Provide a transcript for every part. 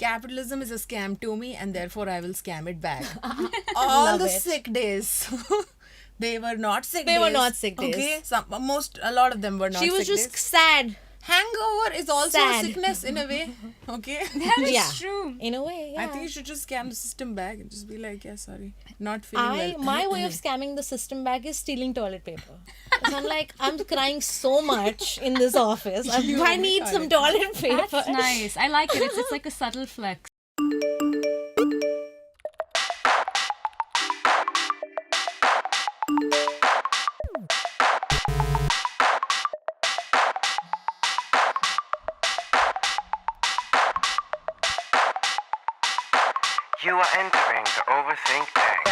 capitalism is a scam to me, and therefore I will scam it back. All the sick days. They were not sick days. They were not sick days. Okay, a lot of them were not sick days. She was just sad. Hangover is also Sad. a sickness in a way. Okay? That is Yeah. true. In a way, yeah. I think you should just scam the system back and just be like, yeah, sorry. Not feeling well. My way of scamming the system back is stealing toilet paper. So I'm like, I'm crying so much in this office. I need some toilet paper. That's nice. I like it. It's like a subtle flex. You are entering the Overthink tank.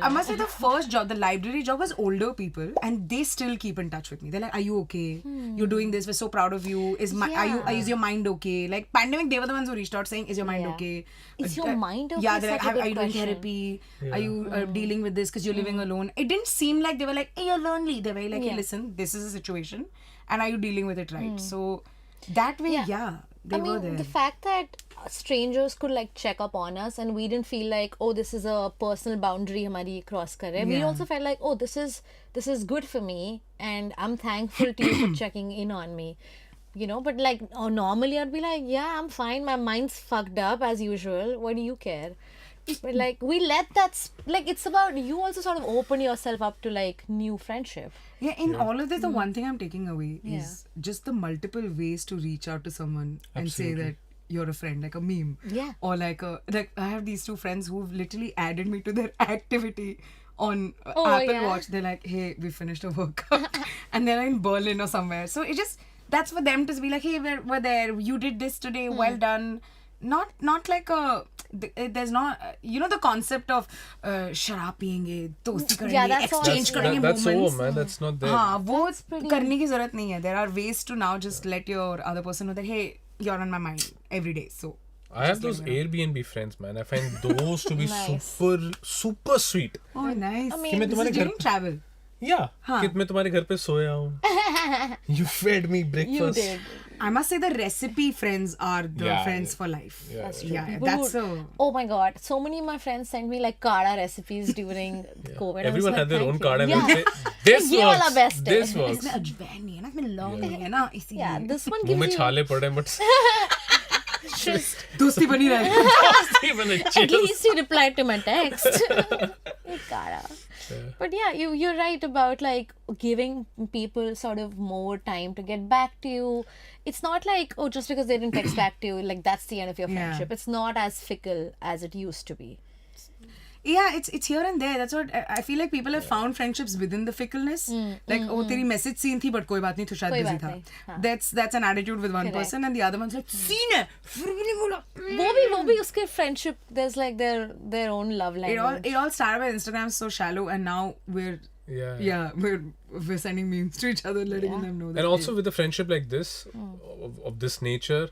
I must say the first job, the library job, was older people, and they still keep in touch with me. They're like, "Are you okay? You're doing this. We're so proud of you. Is your mind okay?" Like pandemic, they were the ones who reached out saying, "Is your mind okay? Is your mind okay?" Yeah, they're like, Such a good "Are you doing question. therapy? Are you dealing with this because you're living alone?" It didn't seem like they were like, "Hey, you're lonely." They were like, "Hey, listen, this is a situation, and are you dealing with it right?" So that way, they were there. The fact that strangers could like check up on us and we didn't feel like, oh, this is a personal boundary hamari cross kar rahe. We Yeah. also felt like, oh, this is good for me and I'm thankful to you for checking in on me. You know, but like normally I'd be like, yeah, I'm fine. My mind's fucked up as usual. What do you care? But like we let that like it's about you also sort of open yourself up to like new friendship. Yeah, in all of this, the one thing I'm taking away is just the multiple ways to reach out to someone and say that you're a friend, like a meme. Yeah. Or like I have these two friends who've literally added me to their activity on Apple Watch. They're like, hey, we finished a workout. And they're in Berlin or somewhere. So it just, that's for them to be like, hey, we're there. You did this today. Well done. Not like there's not the concept of शराब पियेंगे दोस्ती करेंगे exchange करेंगे that's moments over, man. That's not there. हाँ वो करने की जरूरत नहीं है. There are ways to now just let your other person know that hey, you're on my mind every day. So I have those Airbnb friends, man. I find those to be super sweet. oh nice. I mean, कि मैं This तुम्हारे is घर during travel. Yeah, कि मैं तुम्हारे घर पे सोया हूँ. You fed me breakfast. You did. I must say the recipe friends are the friends for life. That's true. Yeah, that's so. Oh my god, so many of my friends sent me like kada recipes during COVID. Everyone had their own card and yeah. they'll say, this ये वाला works, best है. this works. इसमें अजवाइन नहीं है ना, इसमें लौंग नहीं है ना, इसीलिए. Yeah, this one मुंह में gives you छाले पड़े but दोस्ती बनी रहे. even a at chill. least he replied to my text. Kada. But yeah, you're right about like giving people sort of more time to get back to you. It's not like, oh, just because they didn't text back to you, like that's the end of your friendship. It's not as fickle as it used to be. Yeah, it's here and there. That's what I feel like people have found friendships within the fickleness. Like, oh, तेरी message scene थी, but कोई बात नहीं, तो शायद कोई busy बात था. नहीं, हाँ. That's an attitude with one person, and the other one's like, scene है, फिर भी नहीं बोला. वो भी उसके friendship, there's like their own love language. It all started with Instagram so shallow, and now we're we're sending memes to each other, letting them know that. And also with a friendship like this, of this nature,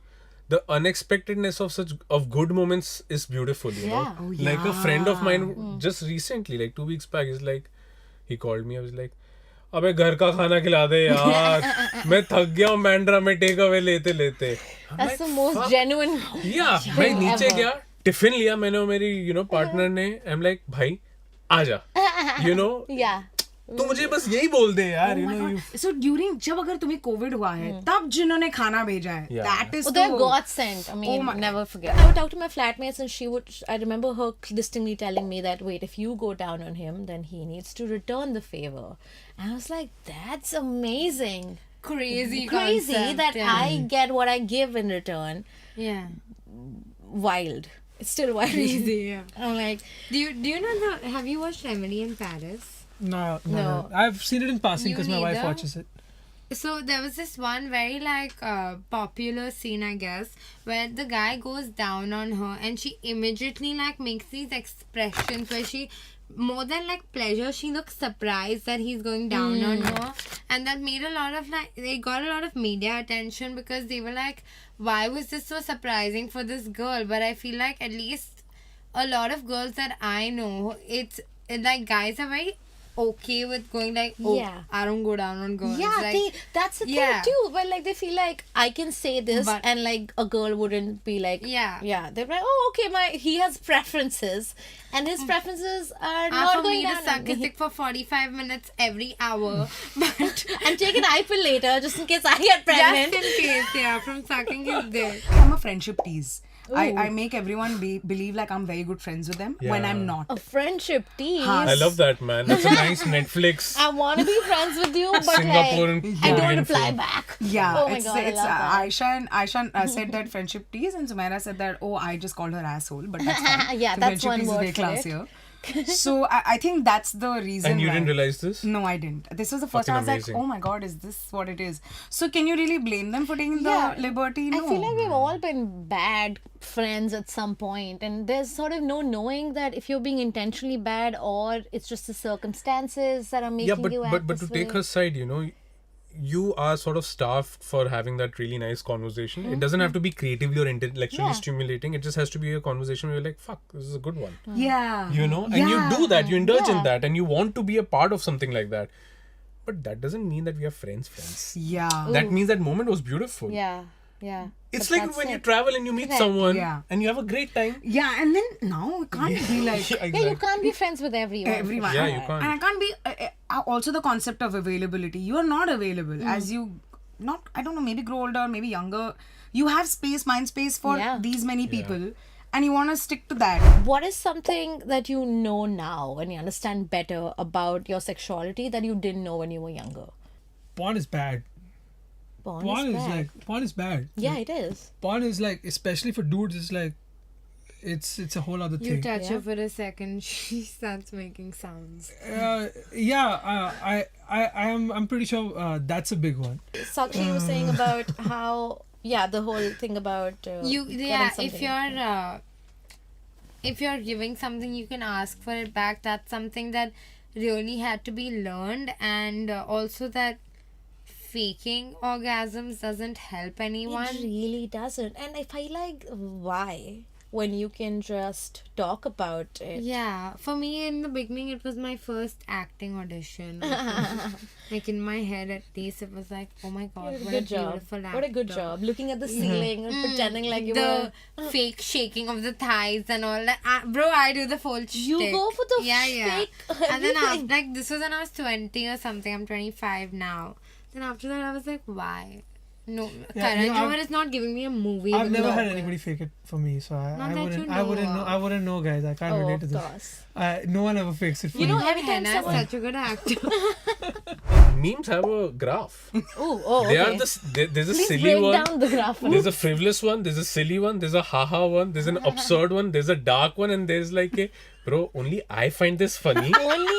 the unexpectedness of good moments is beautiful, you know. Oh, Like a friend of mine just recently, like 2 weeks back, he called me. I was like, अबे घर का खाना खिला दे यार, मैं थक गया हूँ मैंड्रा में टेक अवे लेते. That's the most genuine. Yeah, मैं नीचे गया, टिफिन लिया मैंने और मेरी पार्टनर ने. I'm like, भाई आजा, Yeah. तो मुझे बस यही बोल दे यार, Oh my God. So during जब अगर तुम्हें कोविड हुआ है, तब जिन्होंने खाना भेजा है, that is They're godsend. I mean, never forget. I would talk to my flatmates and I remember her distinctly telling me that, wait, if you go down on him, then he needs to return the favor. And I was like, that's amazing. Crazy Crazy that I get what I give in return. Yeah. Wild. It's still wild. Crazy, yeah. I'm like, Do you know have you watched Emily in Paris? No. I've seen it in passing You because my wife neither? watches it. So there was this one very popular scene, I guess, where the guy goes down on her and she immediately makes these expressions where she, more than pleasure, she looks surprised that he's going down on her, and that made they got a lot of media attention because they were like, why was this so surprising for this girl? But I feel like at least a lot of girls that I know, it's like guys are very okay with going like, oh, Yeah. I don't go down on girls. Yeah, like, that's the yeah. thing too. But like they feel like I can say this, But- and like a girl wouldn't be like, Yeah. They're like, oh, okay, he has preferences, and his preferences are not for going me to down. suck his dick for 45 minutes every hour, but And take an IPL later, just in case I get just pregnant. in case, yeah, from sucking his dick. I'm a friendship tease. I make everyone believe like I'm very good friends with them when Yeah. I'm not. A friendship tease. I love that, man. That's a nice Netflix I want to be friends with you, but Singaporean like, I don't Korean reply film. back. Yeah, Oh my it's God, I it's love that. Aisha said that friendship tease, and Sumaira said that, oh, I just called her asshole, but that's fine. Yeah, So that's friendship one tease is word very for it. classier. So I think that's the reason. And you didn't why. realize this? No, I didn't. This was the first Fucking time I was amazing. like, oh my god, is this what it is? So can you really blame them for taking Yeah. the liberty? No. I feel like we've all been bad friends at some point, and there's sort of no knowing that if you're being intentionally bad or it's just the circumstances that are making Yeah, but you act but this to take way. her side, you are sort of staffed for having that really nice conversation. It doesn't have to be creatively or intellectually Yeah. stimulating. It just has to be a conversation where you're like, fuck, this is a good one. Yeah. And you do that, you indulge Yeah. in that, and you want to be a part of something like that. But that doesn't mean that we are friends. Yeah. That means that moment was beautiful. Yeah. It's But like that's when you it. travel and you meet Correct. someone Yeah. and you have a great time. Yeah, and then now it can't be like Yeah, Yeah, you exactly. can't be friends with everyone. everyone. Yeah, you can't. And I can't be also the concept of availability. You are not available as you I don't know, maybe grow older, maybe younger. You have space, mind space for Yeah. these many people, and you want to stick to that. What is something that you know now and you understand better about your sexuality that you didn't know when you were younger? Porn is bad. Porn Porn bad. is bad. Yeah, it is. Porn is like, especially for dudes, it's like, it's a whole other You thing. touch Yeah. her for a second, she starts making sounds. I'm pretty sure that's a big one. Sakshi was saying about how, the whole thing about If you're giving something, you can ask for it back. That's something that really had to be learned, and also that faking orgasms doesn't help anyone. It really doesn't. And I feel like, why? When you can just talk about it. Yeah, for me in the beginning it was my first acting audition. Like in my head at least it was like, oh my god, what a beautiful actor. What a good job. Looking at the ceiling and pretending like you The were... fake shaking of the thighs and all that. Bro, I do the full You shtick. go for the yeah. fake And then everything. like this was when I was 20 or something. I'm 25 now. Then after that I was like, why? No, Karan Johar is not giving me a movie. I've with never had no- anybody fake it for me, so Not I that wouldn't. you I wouldn't know know. of. I wouldn't know, guys. I can't Oh, relate to of this. course. No one ever fakes it for You know, me. every time Henna is someone... such a good actor. Memes have a graph. Oh, They okay. are there's a Please silly break one. down the graph. There's a frivolous one, there's a silly one, there's a haha one, there's an absurd one, there's a dark one, and there's like a, bro, only I find this funny.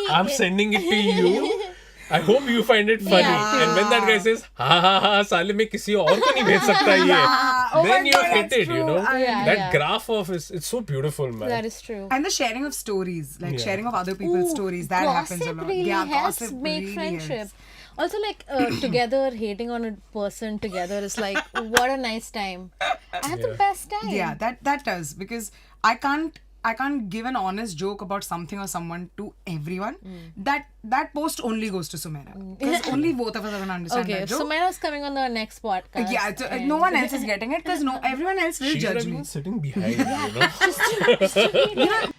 I'm sending it to you. I hope you find it funny. Yeah. And when that guy says, ha, साले मैं किसी और को नहीं भेज सकता ये. Then you hit it, you know. Yeah, That yeah. graph of it's so beautiful, man. That is true. And the sharing of stories, like Yeah. sharing of other people's stories, that happens a Gossip lot. really helps gossip make really friendship. helps. Also, like together, hating on a person together is like, what a nice time. I had the best time. Yeah, that does, because I can't give an honest joke about something or someone to everyone. That post only goes to Sumaira, because only both of us are gonna understand Okay, that joke. Sumaira's coming on the next podcast. Yeah, so, no one else is getting it, because everyone else will She should judge have me. been sitting behind, you know.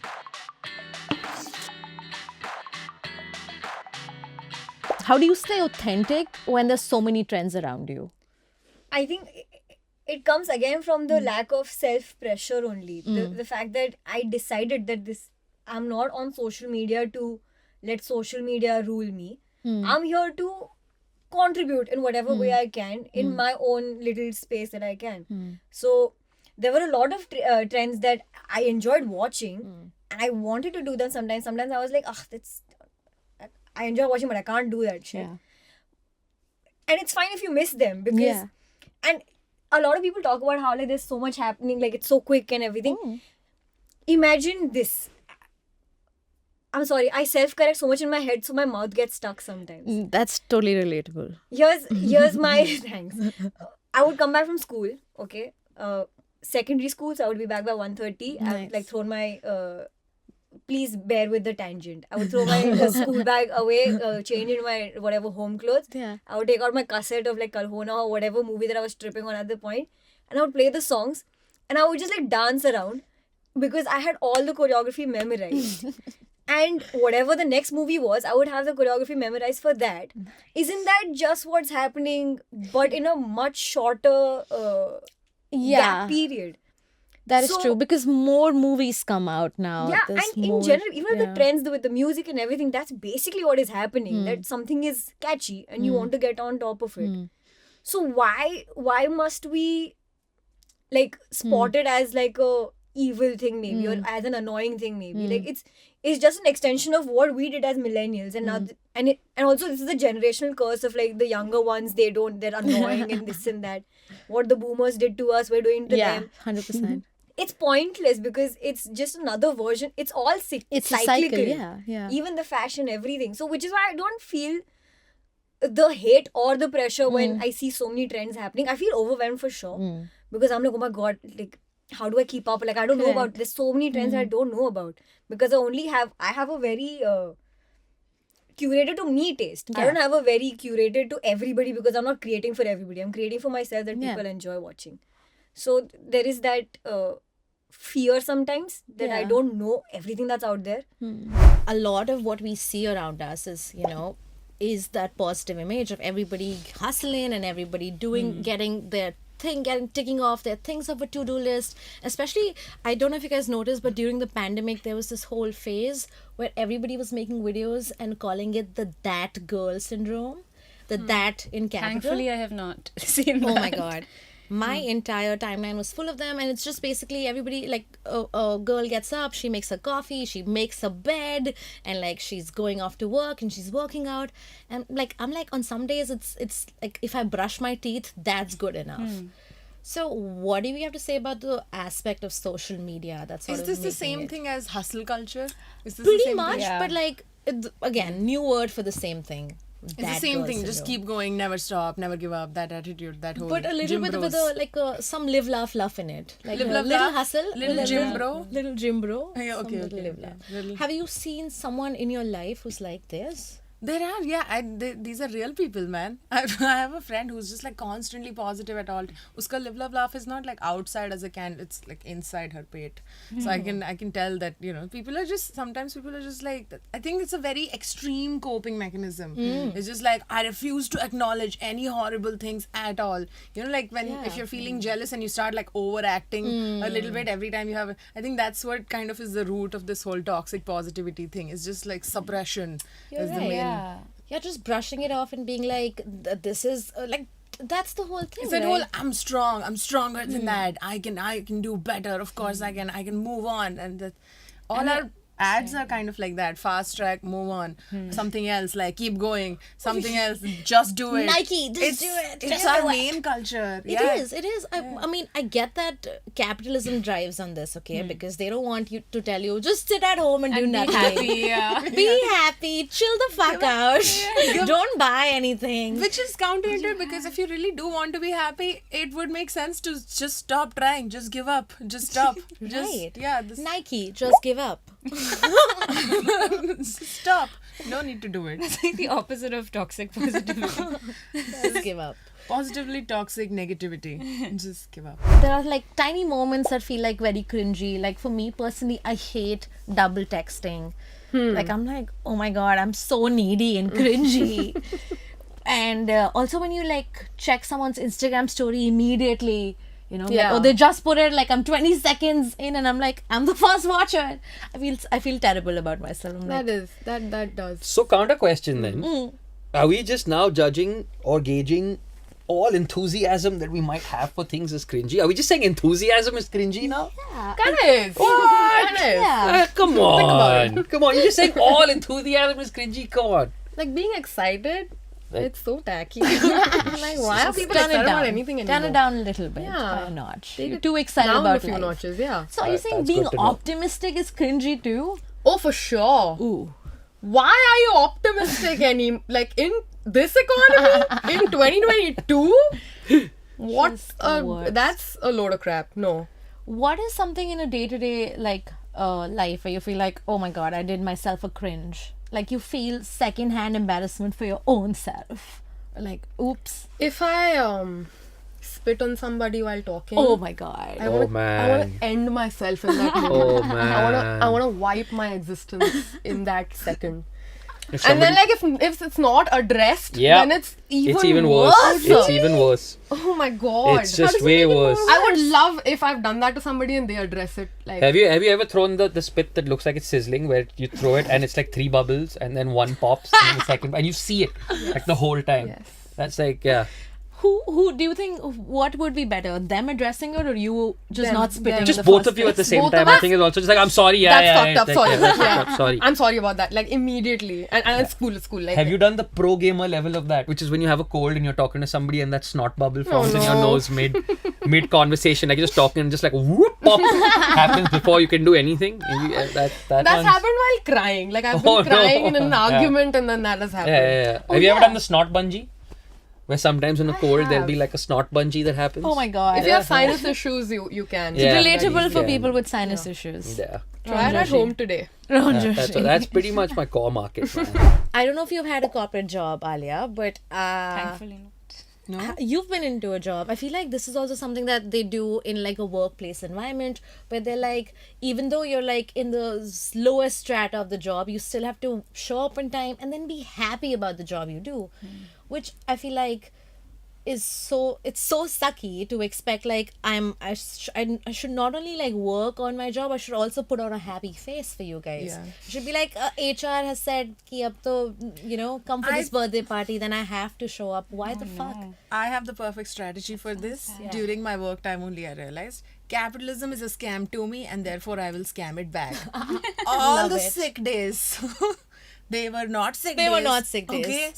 How do you stay authentic when there's so many trends around you? I think it comes again from the lack of self pressure only. The fact that I decided that I'm not on social media to let social media rule me. I'm here to contribute in whatever way I can in my own little space that I can. So there were a lot of trends that I enjoyed watching, and I wanted to do them sometimes. Sometimes I was like, I enjoy watching, but I can't do that shit. Yeah. And it's fine if you miss them, because and a lot of people talk about how like there's so much happening, like it's so quick and everything. Imagine this. I'm sorry, I self-correct so much in my head, so my mouth gets stuck sometimes. That's totally relatable. Here's my thanks. I would come back from school, okay? Secondary school, so I would be back by 1:30. I've Nice. like thrown my please bear with the tangent. I would throw my school bag away, change into my whatever home clothes. Yeah. I would take out my cassette of like Kalhona or whatever movie that I was tripping on at the point, and I would play the songs, and I would just like dance around because I had all the choreography memorized. And whatever the next movie was, I would have the choreography memorized for that. Isn't that just what's happening, but in a much shorter gap period? That is So- true, because more movies come out now. Yeah, There's and in more- general, even with yeah. the trends with the music and everything, that's basically what is happening. That something is catchy and you want to get on top of it. So why must we like spot it as like a evil thing maybe, or as an annoying thing maybe? Like it's just an extension of what we did as millennials, and now and also this is the generational curse of like the younger ones. They're annoying and this and that. What the boomers did to us, we're doing to Yeah, them. 100%. It's pointless because it's just another version. It's all It's a cyclical. cycle, yeah. Even the fashion, everything. So which is why I don't feel the hate or the pressure when I see so many trends happening. I feel overwhelmed for sure because I'm like, oh my god, like how do I keep up? Like I don't know about. There's so many trends I don't know about because I have a very curated to me taste. I don't have a very curated to everybody because I'm not creating for everybody. I'm creating for myself that people enjoy watching. So there is that fear sometimes that I don't know everything that's out there. A lot of what we see around us is, is that positive image of everybody hustling and everybody doing, getting their thing, ticking off their things off a to-do list. Especially, I don't know if you guys noticed, but during the pandemic, there was this whole phase where everybody was making videos and calling it the that girl syndrome. The that in capital. Thankfully, I have not seen that. Oh my god. My entire timeline was full of them, and it's just basically everybody, like a girl gets up, she makes her coffee, she makes her bed, and like she's going off to work and she's working out, and like I'm like on some days it's like if I brush my teeth, that's good enough. So what do we have to say about the aspect of social media? That's sort Is of this the making same it- thing as hustle culture? Is this the Pretty same much, thing? Yeah. but like again, new word for the same thing. It's the That same girl thing. Just syndrome. keep going, never stop, never give up. That attitude, that whole. But a little gym bit with bros. a like some live laugh love in it, like Live, a laugh, little laugh, hustle, little with a gym bro. little gym bro. Yeah, some okay, little okay, live okay. laugh. Little- Have you seen someone in your life who's like this? There are, yeah. These are real people, man. I have a friend who's just like constantly positive at all. Uska live, love, laugh is not like outside as a can. It's like inside her pate. So I can tell that sometimes people are just like. I think it's a very extreme coping mechanism. It's just like I refuse to acknowledge any horrible things at all. Like when if you're feeling jealous and you start like overacting a little bit every time you have. I think that's what kind of is the root of this whole toxic positivity thing. It's just like suppression. Is the main. Yeah, just brushing it off and being like, this is like that's the whole thing. It's that right? whole I'm strong. I'm stronger than that. I can do better. Of course I can. I can move on. And that all our ads are kind of like that. Fast track, move on. Something else like keep going. Something else, just do it. Nike, just do it. It's Just our do it. main culture. It is. I mean, I get that capitalism drives on this, okay? Because they don't want you to tell you, just sit at home and do nothing. Be happy, chill the fuck out. Don't buy anything. Which is counterintuitive because if you really do want to be happy, it would make sense to just stop trying. Just give up. Just stop. Right. This Nike, just give up. stop. No need to do it. It's like the opposite of toxic positivity. Just give up. Positively toxic negativity. Just give up. There are like tiny moments that feel like very cringy. Like for me personally, I hate double texting. Like I'm like, oh my god, I'm so needy and cringy. And also when you like check someone's Instagram story immediately, like, oh, they just put it like I'm 20 seconds in and I'm like, I'm the first watcher. I feel terrible about myself. I'm like, That does. So counter question then. Are we just now judging or gauging all enthusiasm that we might have for things as cringy? Are we just saying enthusiasm is cringy now? Kind of. What? yeah. Come on. Come on. You're just saying all enthusiasm is cringy? Come on. Like being excited, it's so tacky. Like, Why are people turn it excited down. about anything Turn anymore? it down a little bit. Yeah. By a notch. Take You're it too excited down about a few life. notches, yeah. So are you saying That's being good to know. optimistic is cringy too? Oh, for sure. Ooh. Why are you optimistic like in this economy in 2022? What? Just the worst. That's a load of crap. No. What is something in a day-to-day, like life where you feel like, oh my god, I did myself a cringe? Like you feel secondhand embarrassment for your own self. Like, oops. If I spit on somebody while talking, Oh my god. I want man. to end myself in that moment. Oh man. I want to wipe my existence in that second. If And then, somebody- like, if it's not addressed, Yeah. then it's even worse. It's even worse. Oh my god. It's just way worse. I would love if I've done that to somebody and they address it. Like, Have you ever thrown the spit that looks like it's sizzling, where you throw it and it's like 3 bubbles and then 1 pops in the second, and you see it like the whole time. Yes. That's like, yeah. Who do you think, what would be better, them addressing it or you just Them. not spitting? Just in the both first of you at the place? same Both time. of I us? think it's also just like, I'm sorry. Yeah, that's yeah, fucked yeah, up. like, Sorry. yeah, that's Yeah. fucked up, sorry. I'm sorry about that. Like, immediately. And it's cool. It's cool. Like, Have you done the pro gamer level of that, which is when you have a cold and you're talking to somebody and that snot bubble forms in your no. nose mid conversation, like you're just talking and just like whoop pop happens before you can do anything. And you, that That's one's- happened while crying. Like, I've been Oh, no. crying in an Yeah. argument and then that has happened. Yeah. Have you ever done the snot bungee? Where sometimes in a cold there'll be like a snot bungee that happens. Oh my god. If you have sinus issues, you can. Yeah. Relatable for Yeah. people with sinus issues. Yeah. Try it at home today. That's pretty much my core market, man. I don't know if you've had a corporate job, Alia, but Thankfully not. you've been into a job. I feel like this is also something that they do in like a workplace environment where they're like, even though you're like in the lowest strata of the job, you still have to show up on time and then be happy about the job you do, which I feel like is so sucky to expect like I should not only like work on my job, I should also put on a happy face for you guys. Yeah. It should be like HR has said ki ab to, come for this birthday party, then I have to show up. Why the fuck? I have the perfect strategy for this. During my work time only I realized capitalism is a scam to me and therefore I will scam it back. All Love the it. sick days. They were not sick They days. were not sick days. Okay,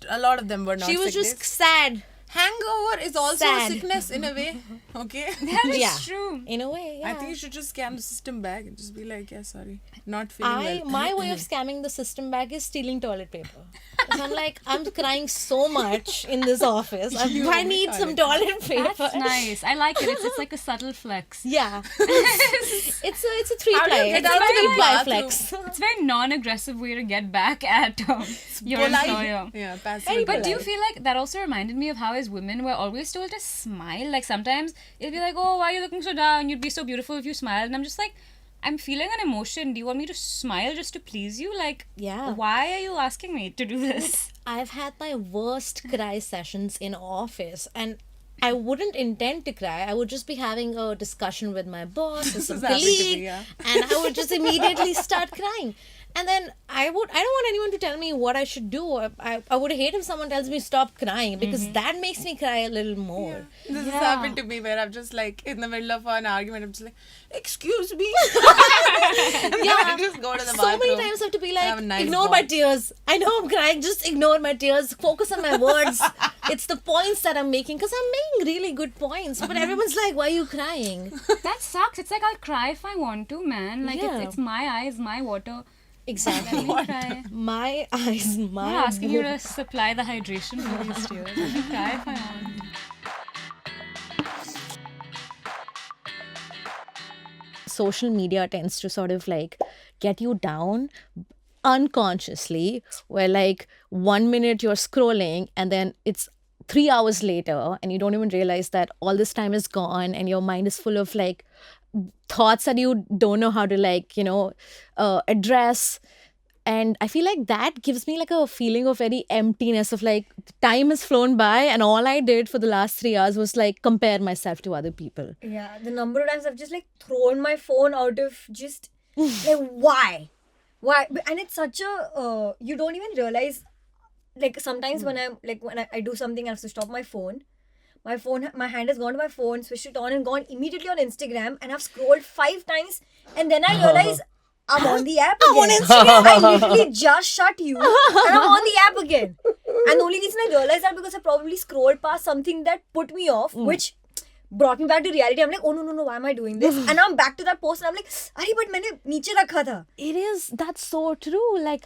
a lot of them were not She sick was just days. sad. Hangover is also Sad. a sickness in a way. Okay. Yeah. True. In a way, yeah. I think you should just scam the system back and just be like, yeah, sorry, not feeling well. My way of scamming the system back is stealing toilet paper. 'Cause I'm like, I'm crying so much in this office. I need some toilet paper. That's nice. I like it. It's like a subtle flex. Yeah. it's a 3 How do you ply. get It's out a of the 3 ply bathroom? flex. It's a very non-aggressive way to get back at your Polite. employer. Yeah, passive. But do you feel like that also reminded me of how as women we're always told to smile? Like sometimes it'll be like, oh, why are you looking so down? You'd be so beautiful if you smiled. And I'm just like, I'm feeling an emotion. Do you want me to smile just to please you? Like, Yeah. why are you asking me to do this? I've had my worst cry sessions in office and I wouldn't intend to cry. I would just be having a discussion with my boss or some has happened to me, colleague, yeah. and I would just immediately start crying. And then I don't want anyone to tell me what I should do. I would hate if someone tells me stop crying because that makes me cry a little more. This has happened to me where I'm just like in the middle of an argument. I'm just like, excuse me. And then I just go to the So bathroom. many times I have to be have like, a nice ignore my walk. tears. I know I'm crying. Just ignore my tears. Focus on my words. It's the points that I'm making because I'm making really good points. But everyone's like, why are you crying? That sucks. It's like I'll cry if I want to, man. Like Yeah. it's my eyes, my water. Exactly. Let me cry. My eyes, I'm my not asking you to supply the hydration for these tears. Let me cry if I want. social media tends to sort of like get you down unconsciously, where like 1 minute you're scrolling and then it's 3 hours later and you don't even realize that all this time is gone and your mind is full of like thoughts that you don't know how to like, address. And I feel like that gives me like a feeling of very emptiness of like time has flown by and all I did for the last 3 hours was like compare myself to other people. Yeah, the number of times I've just like thrown my phone out of just like why? And it's such a you don't even realize like sometimes when I'm like when I do something I have to stop my hand has gone to my phone, switched it on and gone immediately on Instagram and I've scrolled 5 times and then I realize I'm on the app again. I'm on Instagram. I literally just shut you and I'm on the app again. And the only reason I realized that because I probably scrolled past something that put me off, which brought me back to reality. I'm like, oh no, why am I doing this? And now I'm back to that post and I'm like, Arey, but maine niche rakha tha. That's so true. Like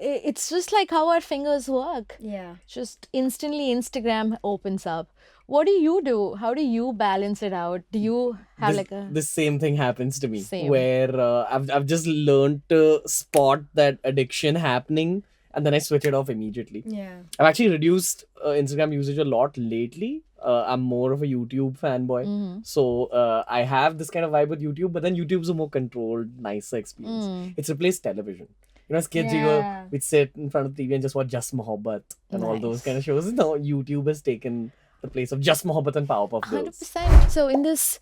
it's just like how our fingers work. Yeah. Just instantly Instagram opens up. What do you do? How do you balance it out? Do you have like a the same thing happens to me Same. where I've just learned to spot that addiction happening and then I switch it off immediately. Yeah. I've actually reduced Instagram usage a lot lately. I'm more of a YouTube fanboy. So I have this kind of vibe with YouTube, but then YouTube's a more controlled, nicer experience. It's replaced television. You know, as kids, we'd sit in front of the TV and just watch Just Mohabbat and all those kind of shows. Now YouTube has taken the place of Just Mohabbat and Powerpuff Girls. 100%. So in this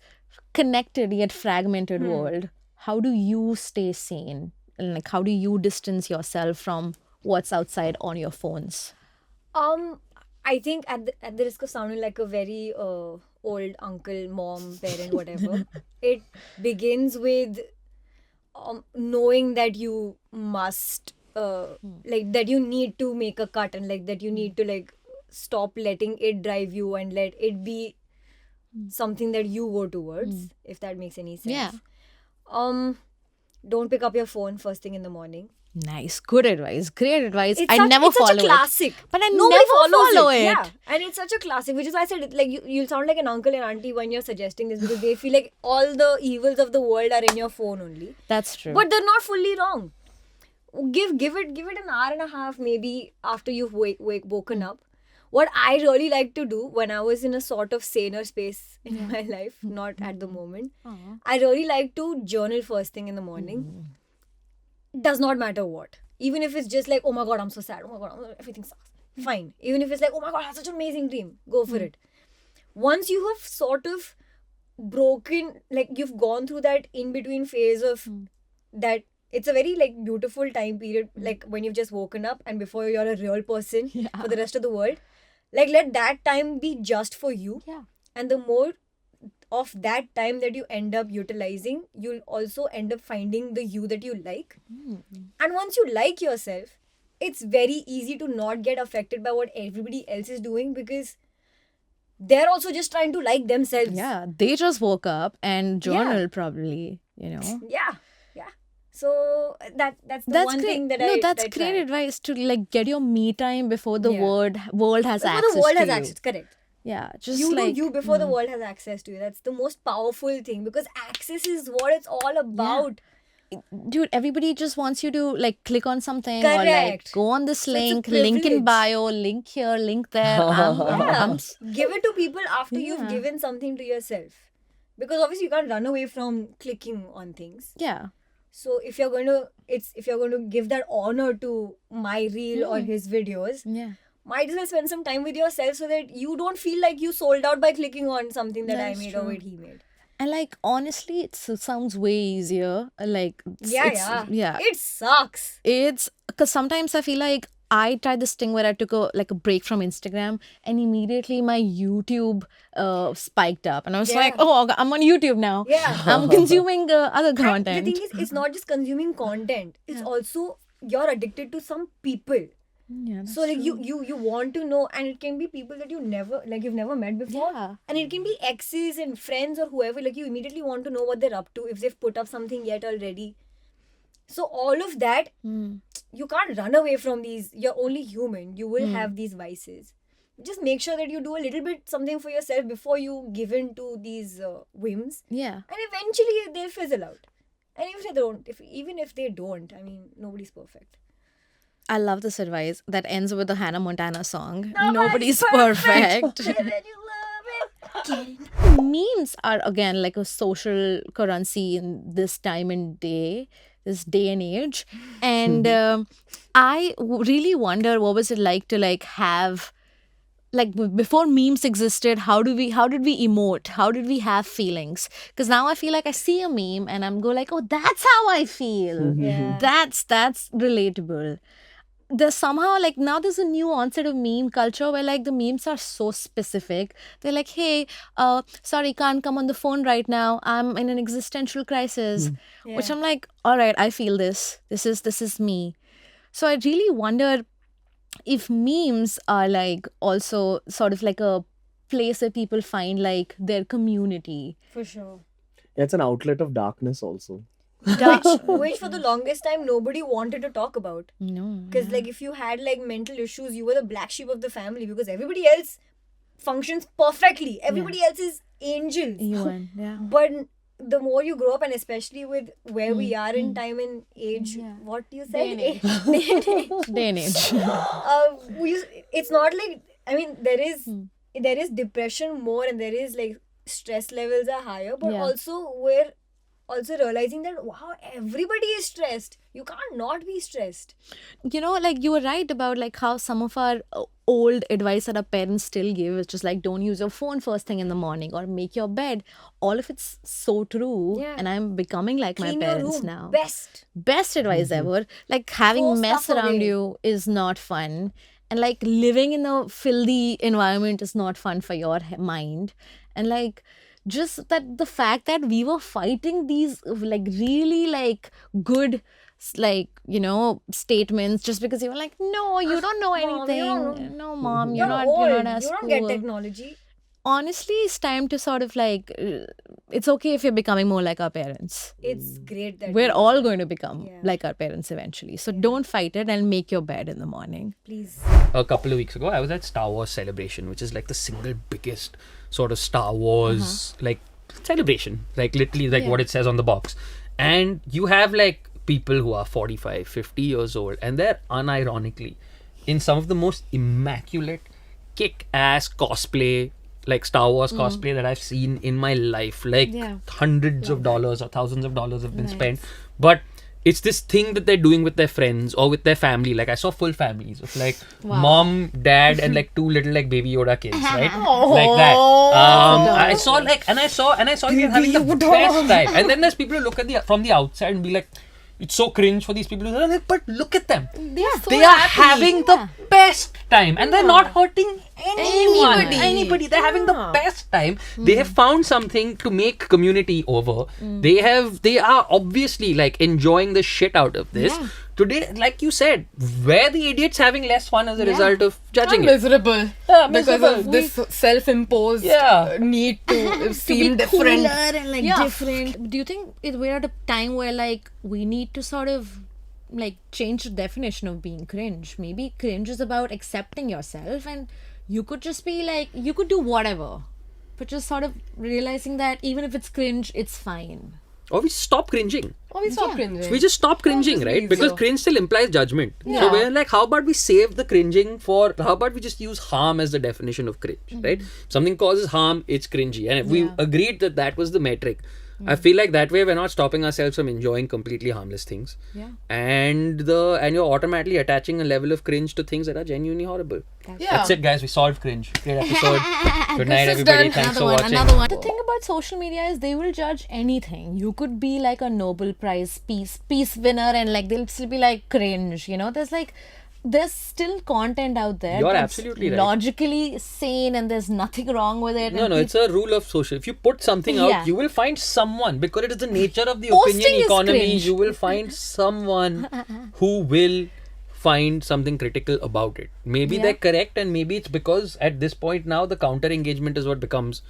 connected yet fragmented world, how do you stay sane? And like how do you distance yourself from what's outside on your phones? I think at the risk of sounding like a very old uncle, mom, parent, whatever, it begins with knowing that you must like that you need to make a cut, and like that you need to like stop letting it drive you and let it be something that you go towards, if that makes any sense. Yeah. Don't pick up your phone first thing in the morning. Nice. Good advice. Great advice. It's I such, never it's follow such a classic. But I Nobody never follow it. Yeah, and it's such a classic, which is why I said it, like you'll sound like an uncle and auntie when you're suggesting this, because they feel like all the evils of the world are in your phone only. That's true. But they're not fully wrong. Give it an hour and a half maybe after you've woken up. What I really like to do when I was in a sort of saner space in my life, not at the moment, I really like to journal first thing in the morning. Does not matter what. Even if it's just like, oh my god, I'm so sad. Oh my god, everything sucks. Fine. Even if it's like, oh my god, I had such an amazing dream. Go for it. Once you have sort of broken, like you've gone through that in-between phase of that, it's a very like beautiful time period, like when you've just woken up and before you're a real person for the rest of the world. Like let that time be just for you. Yeah. And the more of that time that you end up utilizing, you'll also end up finding the you that you like. And once you like yourself, it's very easy to not get affected by what everybody else is doing, because they're also just trying to like themselves. Yeah. They just woke up and journal probably, you know. Yeah. So that's the one great. thing that that's I great try. advice to like get your me time before the world has Before access the world to has you. access, correct. Yeah, just You like do you before the world has access to you. That's the most powerful thing, because access is what it's all about. dude, everybody just wants you to like click on something or like Correct. go on this So it's a link, link in privilege. bio, link here, link there. I'm Give it to people after you've given something to yourself, because obviously you can't run away from clicking on things. yeah. So if you're going to give that honor to my reel or his videos, Yeah. might as well spend some time with yourself so that you don't feel like you sold out by clicking on something that That's I made true. or what he made. And like honestly, it sounds way easier. Like Yeah. It sucks. It's because sometimes I feel like I tried this thing where I took a break from Instagram and immediately my YouTube spiked up and I was like, oh, I'm on YouTube now. Yeah. I'm consuming other And content. the thing is, it's not just consuming content. It's also you're addicted to some people. Yeah, So like you want to know, and it can be people that you've never met before. Yeah. And it can be exes and friends or whoever. Like you immediately want to know what they're up to, if they've put up something yet already. So all of that, you can't run away from these. You're only human. You will have these vices. Just make sure that you do a little bit something for yourself before you give in to these whims. Yeah. And eventually they'll fizzle out. And even if they don't, I mean, nobody's perfect. I love this advice that ends with the Hannah Montana song. Nobody's Nobody's perfect. Then you love it. Memes are again like a social currency in this time and day, this day and age. And I really wonder what was it like to like have like before memes existed, how did we emote, how did we have feelings? Because now I feel like I see a meme and I'm go like, oh, that's how I feel. Yeah. That's relatable. There's somehow like now there's a new onset of meme culture where like the memes are so specific. They're like, hey, sorry, can't come on the phone right now, I'm in an existential crisis. Which I'm like, all right, I feel this is me. So I really wonder if memes are like also sort of like a place where people find like their community. For sure. It's an outlet of darkness also. which for the longest time nobody wanted to talk about. No. Because like if you had like mental issues, you were the black sheep of the family because everybody else functions perfectly. Everybody else is angels. Yeah. But the more you grow up, and especially with where we are in time and age, what you said, Day and age. Day and age. It's not like, I mean, there is depression more, and there is like stress levels are higher, but also we're also realizing that wow, everybody is stressed. You can't not be stressed. You know, like you were right about like how some of our old advice that our parents still give is just like don't use your phone first thing in the morning or make your bed. All of it's so true. Yeah. And I'm becoming like Clean my your parents room. now. Best Advice ever. Like having Throw mess stuff around away. you is not fun. And like living in a filthy environment is not fun for your mind. And like just that the fact that we were fighting these like really like good like you know statements just because you were like no you don't know Mom, you anything. don't know. No mom, You're you're not old. as You don't cool. get technology. Honestly, it's time to sort of like it's okay if you're becoming more like our parents. It's great that We're all going to become Yeah. like our parents eventually. So don't fight it and make your bed in the morning. please. A couple of weeks ago, I was at Star Wars Celebration, which is like the single biggest sort of Star Wars like celebration, like literally like what it says on the box. And you have like people who are 45, 50 years old, and they're unironically in some of the most immaculate, kick-ass cosplay, like Star Wars cosplay that I've seen in my life. Like hundreds of dollars or thousands of dollars have been spent. But it's this thing that they're doing with their friends or with their family. Like I saw full families of like mom, dad, and like two little like baby Yoda kids, right? Like that. I saw like, and I saw you having the best time. And then there's people who look at from the outside and be like, it's so cringe for these people. But look at them. They are having the best time, and they're not hurting anybody. They're having the best time. They have found something to make community over. They are obviously like enjoying the shit out of this. Today, like you said, where the idiots having less fun as a result of judging it. Miserable. Yeah, Because miserable. of this self-imposed need to seem different. Cooler and like different. Do you think we're at a time where like we need to sort of like change the definition of being cringe? Maybe cringe is about accepting yourself, and you could just be like you could do whatever, but just sort of realizing that even if it's cringe, it's fine. Or we stop cringing. Oh, we stop cringing. We just stop cringing, just right? leave Because you. cringe still implies judgment. So we're like, how about we save the cringing for, how about we just use harm as the definition of cringe, right? Something causes harm, it's cringy. And if we agreed that that was the metric, I feel like that way we're not stopping ourselves from enjoying completely harmless things. And you're automatically attaching a level of cringe to things that are genuinely horrible. That's it, guys. We solved cringe. Great episode. Good night, everybody. Thanks for watching. Another one. The thing about social media is they will judge anything. You could be like a Nobel Prize peace winner, and like they'll still be like cringe. You know, there's still content out there. You're that's absolutely right. logically sane, and there's nothing wrong with it. No, and it's a rule of social. If you put something out, you will find someone, because it is the nature of the Posting opinion is economy, cringe. you will find someone who will find something critical about it. Maybe they're correct, and maybe it's because at this point now the counter engagement is what becomes.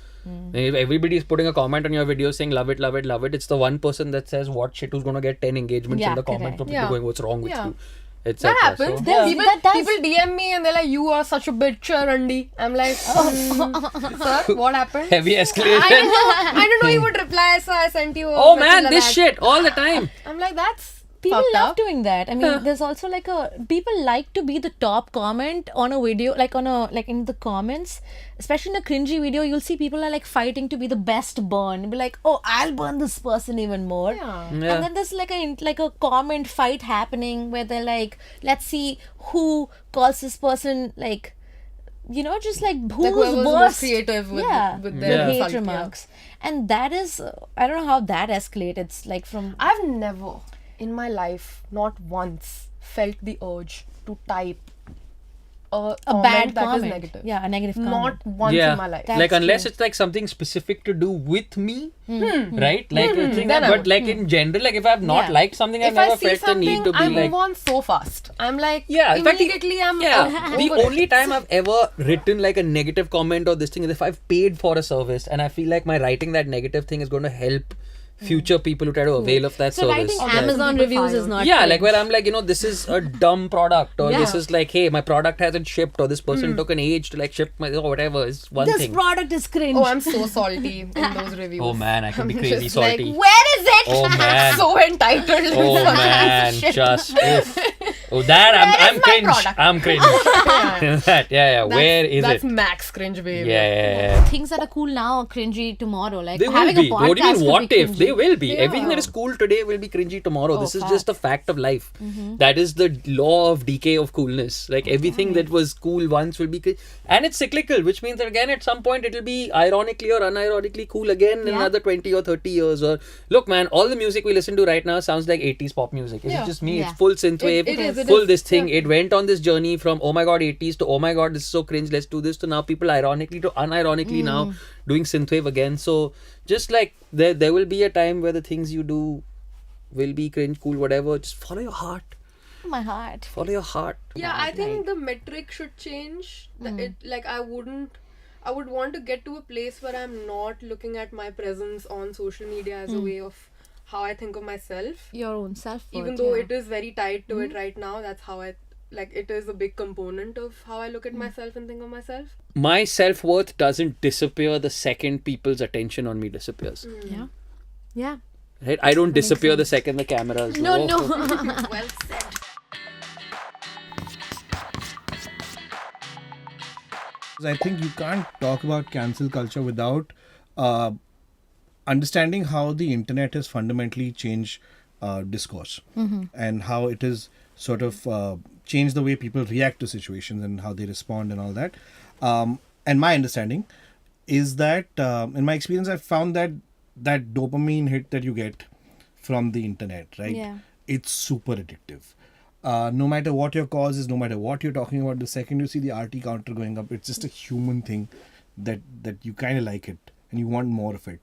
If everybody is putting a comment on your video saying love it, love it, love it, it's the one person that says what shit who's going to get 10 engagements in the comment from people going, what's wrong with you? That happens. Yeah. People, That does. people DM me and they're like, "You are such a bitch, Randy." I'm like, "Sir, what happened?" Heavy escalation. I don't know. You would reply, so I sent you. Oh man, this shit all the time. I'm like, that's people fucked love up. doing that. I mean, there's also like people like to be the top comment on a video, like in the comments, especially in a cringy video. You'll see people are like fighting to be the best burn. Be like, oh, I'll burn this person even more. And then there's like a comment fight happening where they're like, let's see who calls this person like, you know, just like who's Like whoever's worst. most creative with their hate insult, remarks. And that is, I don't know how that escalates. It's like from I've never in my life, not once, felt the urge to type a bad that comment. is negative. Yeah, a negative comment. Not once in my life. Like unless true. it's like something specific to do with me, right? Like, Then I but would. like in general, like if I've not Yeah. liked something, I've If I never see felt the need something, to be I like. move on so fast. I'm like, Yeah, in fact, immediately I'm the over only it. time I've ever written like a negative comment or this thing is if I've paid for a service and I feel like my writing that negative thing is going to help future people who try to avail of that So service. writing Amazon reviews is not. Yeah, like cringe. where I'm like, this is a dumb product, or this Yeah. is like, hey, my product hasn't shipped, or this person took an age to like ship my, or whatever. It's one This thing. product is cringe. Oh, I'm so salty in those reviews. Oh man, I can be I'm crazy just salty. Like, where is it? Oh, man. I'm so entitled. Oh for man, shit. just oof. Oh, that Where I'm is my cringe. product? I'm cringe. That, yeah. Where is That's it? max cringe behavior. Yeah. Things that are cool now are cringy tomorrow. Like They will having be. a podcast What do you mean, could what be if? cringy. They will be. Yeah. Everything that is cool today will be cringy tomorrow. Oh, This is just a fact of life. Mm-hmm. That is the law of decay of coolness. Like everything that was cool once will be and it's cyclical, which means that again at some point it will be ironically or unironically cool again in another 20 or 30 years. Or look, man, all the music we listen to right now sounds like 80s pop music. Is it just me? Yeah. It's full synthwave, It is. full this thing. It went on this journey from oh my god 80s to oh my god this is so cringe, let's do this, to now people ironically to unironically now doing synthwave again. So just like there will be a time where the things you do will be cringe, cool, whatever. Just follow your heart. My heart. Follow your heart. Yeah, I think the metric should change. I would want to get to a place where I'm not looking at my presence on social media as a way of how I think of myself. Your own self. Even though it is very tied to it right now, that's how I it is a big component of how I look at myself and think of myself. My self-worth doesn't disappear the second people's attention on me disappears. Yeah. Right? I don't disappear the second the cameras. No. Well said. I think you can't talk about cancel culture without understanding how the internet has fundamentally changed discourse and how it has sort of changed the way people react to situations and how they respond and all that. And my understanding is that, in my experience, I've found that dopamine hit that you get from the internet, right? Yeah. It's super addictive. No matter what your cause is, no matter what you're talking about, the second you see the RT counter going up, it's just a human thing that you kind of like it and you want more of it.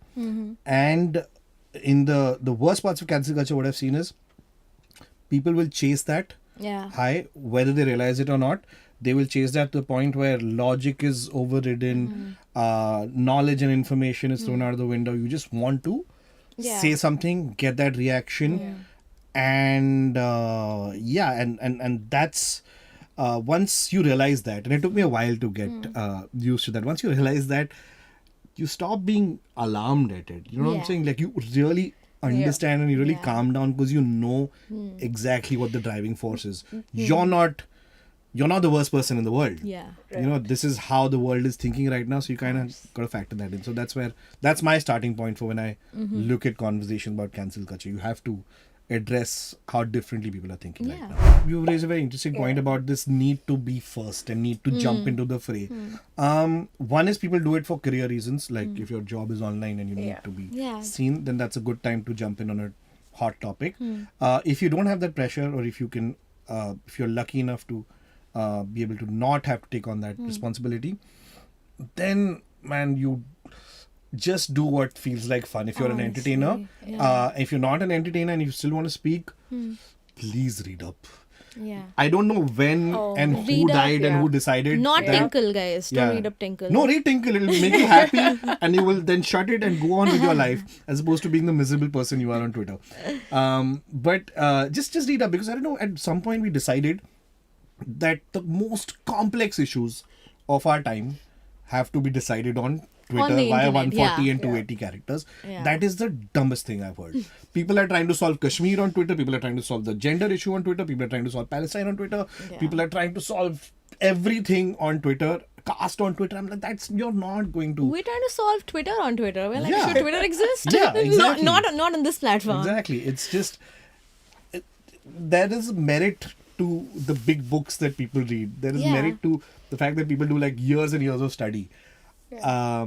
And in the worst parts of cancel culture, what I've seen is people will chase that high, whether they realize it or not. They will chase that to the point where logic is overridden, knowledge and information is thrown out of the window. You just want to say something, get that reaction. And and that's once you realize that, and it took me a while to get used to that. Once you realize that, you stop being alarmed at it. You know what I'm saying? Like you really understand and you really calm down because you know exactly what the driving force is. You're not the worst person in the world. Yeah. You know, this is how the world is thinking right now, so you kind of got to factor that in. So that's my starting point for when I look at conversations about cancel culture. You have to address how differently people are thinking right now. You raise a very interesting point about this need to be first and need to jump into the fray. One is people do it for career reasons, like if your job is online and you need to be seen, then that's a good time to jump in on a hot topic. If you don't have that pressure, or if you can, if you're lucky enough to be able to not have to take on that responsibility, then man, you just do what feels like fun. If you're an entertainer, if you're not an entertainer and you still want to speak, please read up. I don't know when and who died and who decided. Not that. Tinkle, guys. Don't read up Tinkle. No, read Tinkle. It'll make you happy and you will then shut it and go on with your life as opposed to being the miserable person you are on Twitter. But just read up, because I don't know, at some point we decided that the most complex issues of our time have to be decided on Twitter via 140 and 280 characters. That is the dumbest thing I've heard. People are trying to solve Kashmir on Twitter. People are trying to solve the gender issue on Twitter. People are trying to solve Palestine on Twitter. People are trying to solve everything on Twitter. Caste on Twitter. I'm like, you're not going to. We're trying to solve Twitter on Twitter. We're like, should Twitter exist? Yeah, exactly. not on this platform. Exactly. It's just there is merit to the big books that people read. There is merit to the fact that people do like years and years of study. I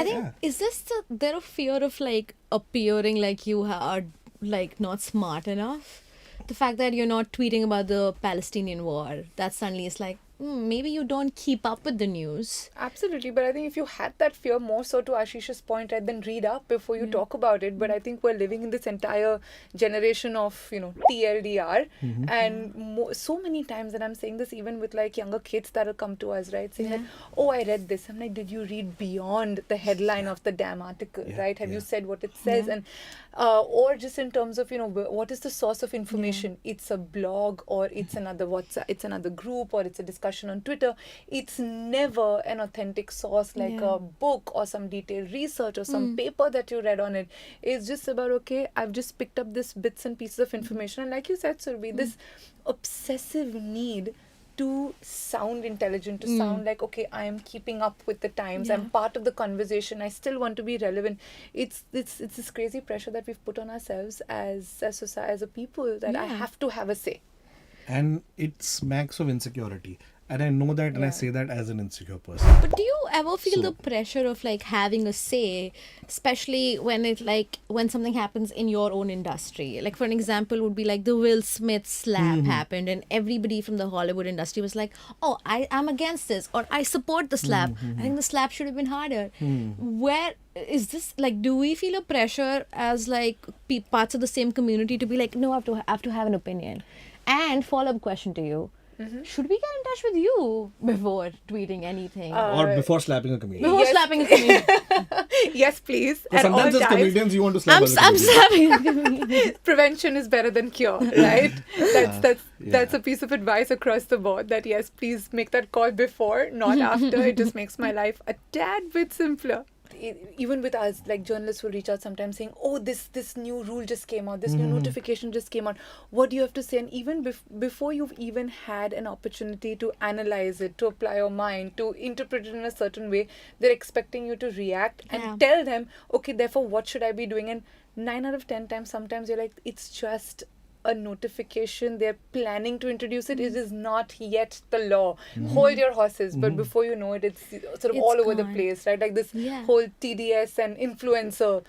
think is this there a fear of like appearing like you are like not smart enough? The fact that you're not tweeting about the Palestinian war, that suddenly is like, maybe you don't keep up with the news. Absolutely, but I think if you had that fear, more so to Ashish's point, right, then read up before you talk about it. But I think we're living in this entire generation of, TLDR, and so many times, and I'm saying this even with like younger kids that'll come to us, right, saying that, oh, I read this. I'm like, did you read beyond the headline of the damn article, right? Have you said what it says? And or just in terms of, what is the source of information? It's a blog, or it's another WhatsApp, it's another group, or it's a discussion on Twitter. It's never an authentic source like a book or some detailed research or some paper that you read on it. It's just about, okay, I've just picked up this bits and pieces of information, and like you said, Surabhi, this obsessive need to sound intelligent, to sound like, okay, I am keeping up with the times, I'm part of the conversation, I still want to be relevant. It's this crazy pressure that we've put on ourselves as a society, as a people, that I have to have a say. And it smacks of insecurity. And I know that, and I say that as an insecure person. But do you ever feel the pressure of like having a say, especially when when something happens in your own industry? Like for an example would be like the Will Smith slap happened, and everybody from the Hollywood industry was like, oh, I'm against this, or I support the slap. I think the slap should have been harder. Where is this, like, do we feel a pressure as like parts of the same community to be like, no, I have to have an opinion? And follow-up question to you. Should we get in touch with you before tweeting anything? Or before slapping a comedian. Before slapping a comedian. Yes, please. So sometimes as comedians you want to slap I'm slapping a comedian. Prevention is better than cure, right? That's a piece of advice across the board, that yes, please make that call before, not after. It just makes my life a tad bit simpler. Even with us, like journalists will reach out sometimes saying, oh, this new rule just came out, this new notification just came out, what do you have to say? And even before you've even had an opportunity to analyze it, to apply your mind, to interpret it in a certain way, they're expecting you to react and tell them, okay, therefore what should I be doing? And 9 out of 10 times, sometimes you're like, it's just a notification, they're planning to introduce it, it is not yet the law. Hold your horses, but before you know it, it's sort of all over the place, right? Like this whole TDS and influencer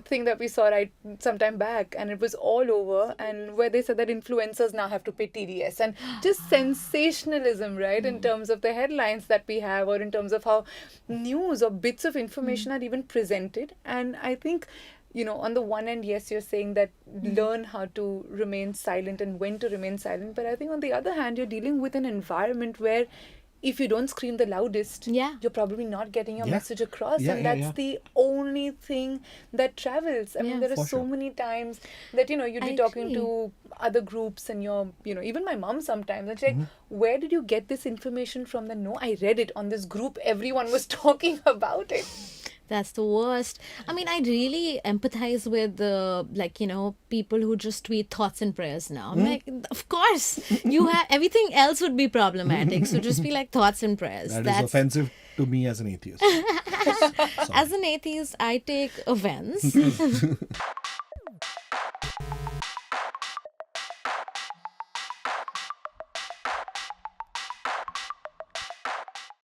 thing that we saw right sometime back, and it was all over, and where they said that influencers now have to pay TDS, and just sensationalism, right, in terms of the headlines that we have, or in terms of how news or bits of information are even presented. And I think, on the one end, yes, you're saying that learn how to remain silent and when to remain silent. But I think on the other hand, you're dealing with an environment where if you don't scream the loudest, you're probably not getting your message across. And that's the only thing that travels. I mean, there are so many times that, you'd be talking to other groups and you're, even my mom sometimes, and she's like, where did you get this information from? Then, no, I read it on this group. Everyone was talking about it. That's the worst. I mean, I really empathize with the, people who just tweet thoughts and prayers now. I'm like, of course, you have, everything else would be problematic. So just be like thoughts and prayers. That's offensive to me as an atheist. As an atheist, I take offense.